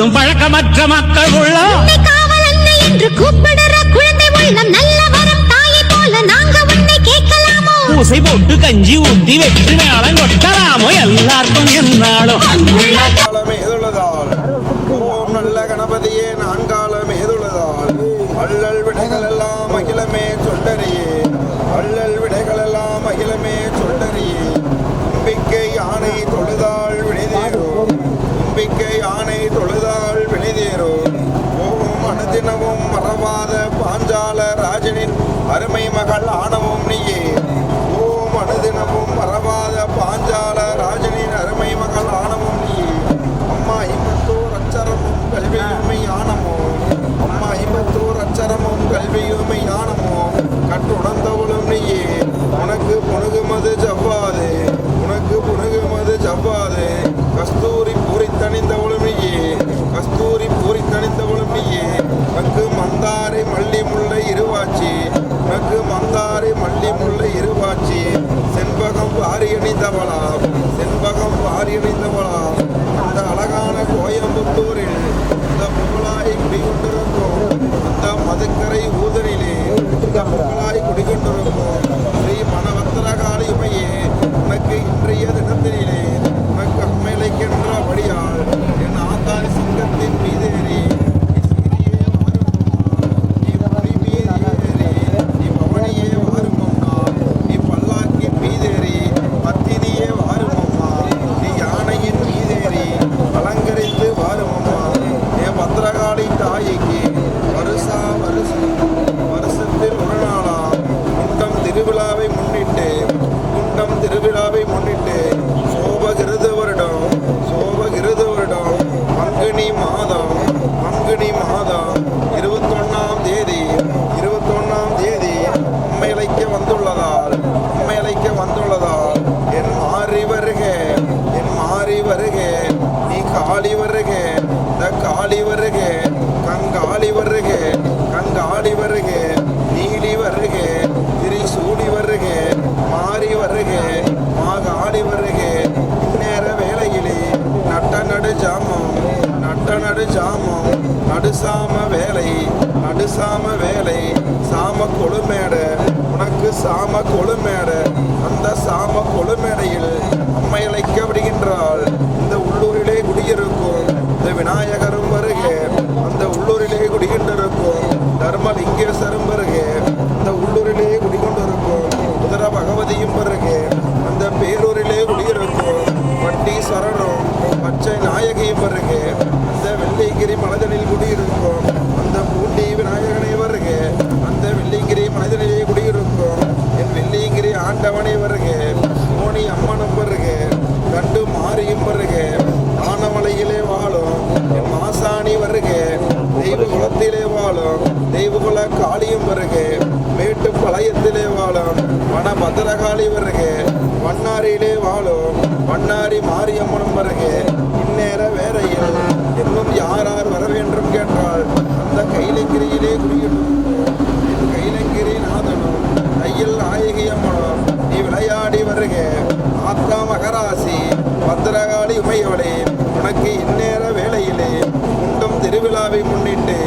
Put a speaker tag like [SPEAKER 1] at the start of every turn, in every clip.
[SPEAKER 1] முழுதும் பழக்கமற்ற மக்கள் உள்ளம்
[SPEAKER 2] என்று கூப்பிடுற குழந்தை உள்ளம் நல்ல வரம் தாயை போல நாங்க உன்னை கேட்கலாமோ
[SPEAKER 1] பூசை போட்டு கஞ்சி ஊட்டி வெற்றி மேளம் கொட்டலாமோ எல்லாருக்கும் என்னாலும்
[SPEAKER 3] ஓம் நல்ல கணபதியே நான்காலம் ஏதுள்ளதால் அள்ளல் விடைகள் எல்லாம் அகிலமே சொல்லறியே அள்ளல் விடைகள் எல்லாம் அகிலமே சொல்லறியே நம்பிக்கை யானை தொழுதாள் வினைதேரோ நம்பிக்கை யானை தொழுதாள் வினைதேரோ ஓம் அனுதினமும் மறவாத பாஞ்சால ராஜனின் அருமை மகள் ஆணவம் நீயே ஓம் அனுதினமும் மறவாத பாஞ்சால ராஜனின் அருமை மகள் ஆணவம் நீயே அம்மா இம்பத்தோர் அச்சரமும் கல்வியுமை ஆனமோ அம்மா இம்பத்தோர் அச்சரமும் கல்வியுமை ஆனமோ கட்டுணர்ந்தவளும் நீயே உனக்கு புணுகுமது ஜவ்வாது உனக்கு புணுகுமது ஜவ்வாது கஸ்தூரி பூரி தணிந்தவளும் நீயே கஸ்தூரி பூரி தணிந்தவளும் நீயே உனக்கு மந்தாரி மல்லி முல்லை இருவாச்சி உனக்கு மந்தாரி மல்லி முல்லை இருவாச்சி செண்பகம் வாரி அணிந்தவளா செண்பகம் வாரி அணிந்தவளா அந்த அழகான கோயம்புத்தூரில் இந்த முகலாய் குடிகொண்டிருக்கும் அந்த மதுக்கரை ஊதலிலே இந்த முகலாய் குடிகொண்டிருக்கும் ஸ்ரீ மனவத்திரகாளி உமையே உனக்கு இன்றைய தினத்திலே உனக்கு அம்மையிலைக்கின்றபடியால் என் ஆத்தாரி சிங்கத்தின் மீதேறி திருவிழாவை முன்னிட்டு சோபகிருது வருடம் பங்குனி மாதம் 21ஆம் தேதி அம்மையலைக்க வந்துள்ளதால் என் மாறி வருக நீ காளி வருக இந்த காளி வருக கங்காளி வருக நீலி வருக திரிசூடி வருக மாறி வருக மாகாளி வருக இந்நேர வேளையிலே நட்ட நடு ஜாமம் நடுசாம வேலை சாம கொழுமேட உனக்கு சாம கொழுமேட அந்த சாம கொழுமேடையில் அம்மையலைக்க விடுகின்றாள் இந்த உள்ளூரிலே குடியிருக்கும் இந்த விநாயகரும் வருக அந்த உள்ளூரிலே குடிகின்றிருக்கும் தர்மலிங்கேஸ்வரும் வருக இந்த உள்ளூரிலே குடிகொண்டிருக்கும் குதிர பகவதியும் வருக அந்த பேரூரிலே குடியிருக்கும் வட்டீஸ்வரனும் பச்சை நாயகியும் வருக அந்த வெள்ளிங்கிரி மலைதனில் குடியிருக்கும் அந்த பூண்டி விநாயகனை வருக அந்த வெள்ளிங்கிரி மலைதனிலே குடியிருக்கும் என் வெள்ளிங்கிரி ஆண்டவனை வருக மோனி அம்மனும் வருக கண்டு மாரியும் வருக ஆனமலையிலே வாழும் என் மாசாணி வருக தெய்வ குலத்திலே வாழும் தெய்வகுல காளியும் வருக மேட்டு பழையத்திலே வாழும் வன பத்திரகாளி வருக வண்ணாரியிலே வாழும் வண்ணாரி மாரியம்மனும் வருக இந்நேர வேறையில் இன்னும் யார் வர வேண்டும் கேட்டால் அந்த கைலங்கிரியிலே குடியிடும் என் கைலங்கிரி நாதனும் கையில் நாயகி அம்மனும் நீ விளையாடி வருக ஆத்தா மகராசி பத்திரகாளி உமையவளே உனக்கு இந்நேர வேளையிலே குண்டம் திருவிழாவை முன்னிட்டு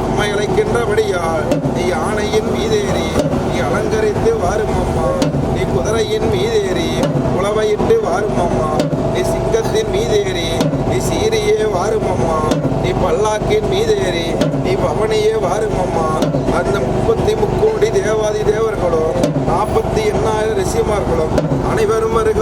[SPEAKER 3] அம்மை அழைக்கின்றபடியால் நீ யானையின் மீதேறி நீ அலங்கரித்து வாரும் அம்மா நீ குதிரையின் மீதேறி உளவையிட்டு வாரும் அம்மா நீ சிங்கத்தின் மீதேறி நீ சீரியே வாரும் அம்மா நீ பல்லாக்கின் மீதேறி நீ பவனியே வாரும் அம்மா அந்த 33 தேவாதி தேவர்களும் 48,000 ரிஷிமார்களும் அனைவரும் வருக